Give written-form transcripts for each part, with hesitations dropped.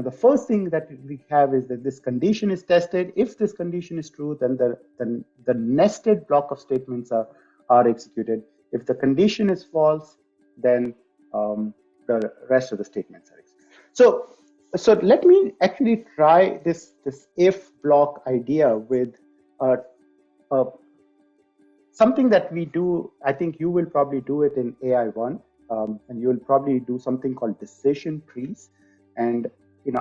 The first thing that we have is that this condition is tested. If this condition is true, then the nested block of statements are executed. If the condition is false, then the rest of the statements are executed. So let me actually try this if block idea with something that we do. I think you will probably do it in AI1, and you will probably do something called decision trees. And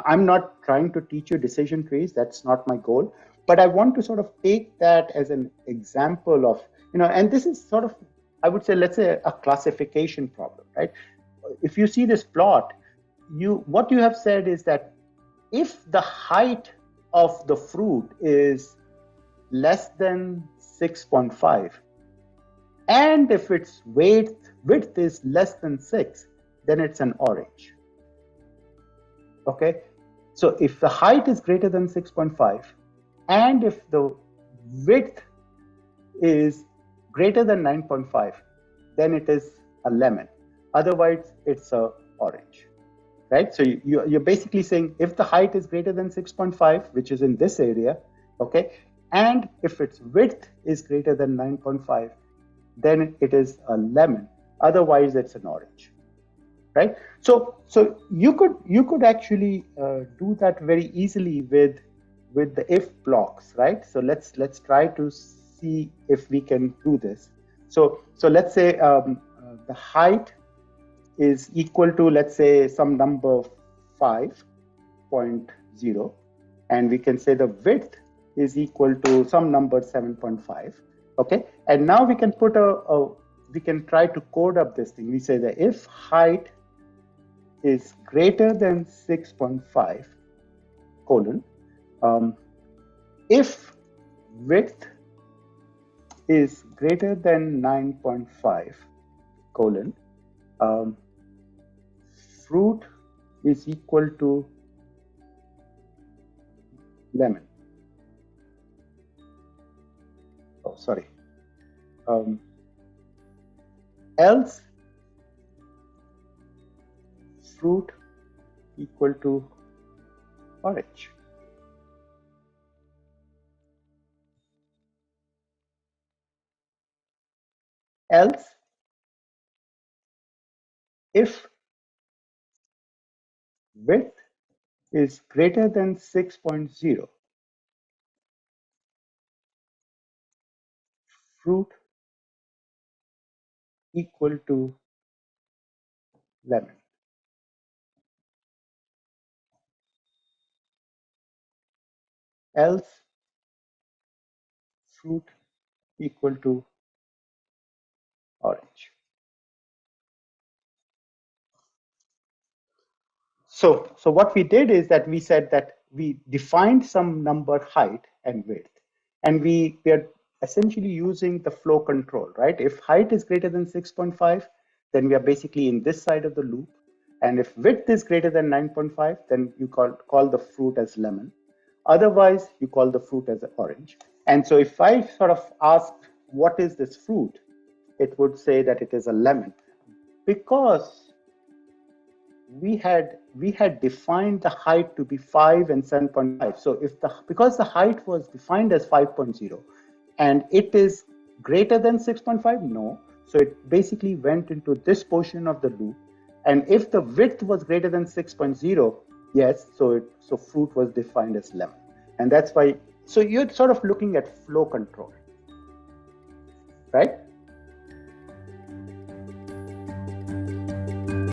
I'm not trying to teach you decision trees. That's not my goal. But I want to sort of take that as an example of, and this is sort of, I would say, let's say a classification problem, right? If you see this plot, what you have said is that if the height of the fruit is less than 6.5, and if its width is less than 6, then it's an orange. Okay, so if the height is greater than 6.5 and if the width is greater than 9.5, then it is a lemon. Otherwise, it's a orange, right? So you're basically saying if the height is greater than 6.5, which is in this area, okay, and if its width is greater than 9.5, then it is a lemon. Otherwise, it's an orange. Right, so you could actually do that very easily with the if blocks, right? So let's try to see if we can do this. So let's say the height is equal to, let's say, some number 5.0, and we can say the width is equal to some number 7.5. Okay, and now we can put we can try to code up this thing. We say that if height is greater than 6.5 colon, if width is greater than 9.5 colon, fruit is equal to lemon. Oh, sorry. Else fruit equal to orange. Else, if width is greater than 6.0, fruit equal to lemon. Else, fruit equal to orange. So what we did is that we said that we defined some number height and width, and we are essentially using the flow control, right? If height is greater than 6.5, then we are basically in this side of the loop. And if width is greater than 9.5, then you call the fruit as lemon. Otherwise, you call the fruit as orange. And so if I sort of ask, what is this fruit? It would say that it is a lemon, because we had defined the height to be 5 and 7.5. So because the height was defined as 5.0 and it is greater than 6.5, no. So it basically went into this portion of the loop. And if the width was greater than 6.0, yes, so fruit was defined as lemon. And that's why, so you're sort of looking at flow control, right?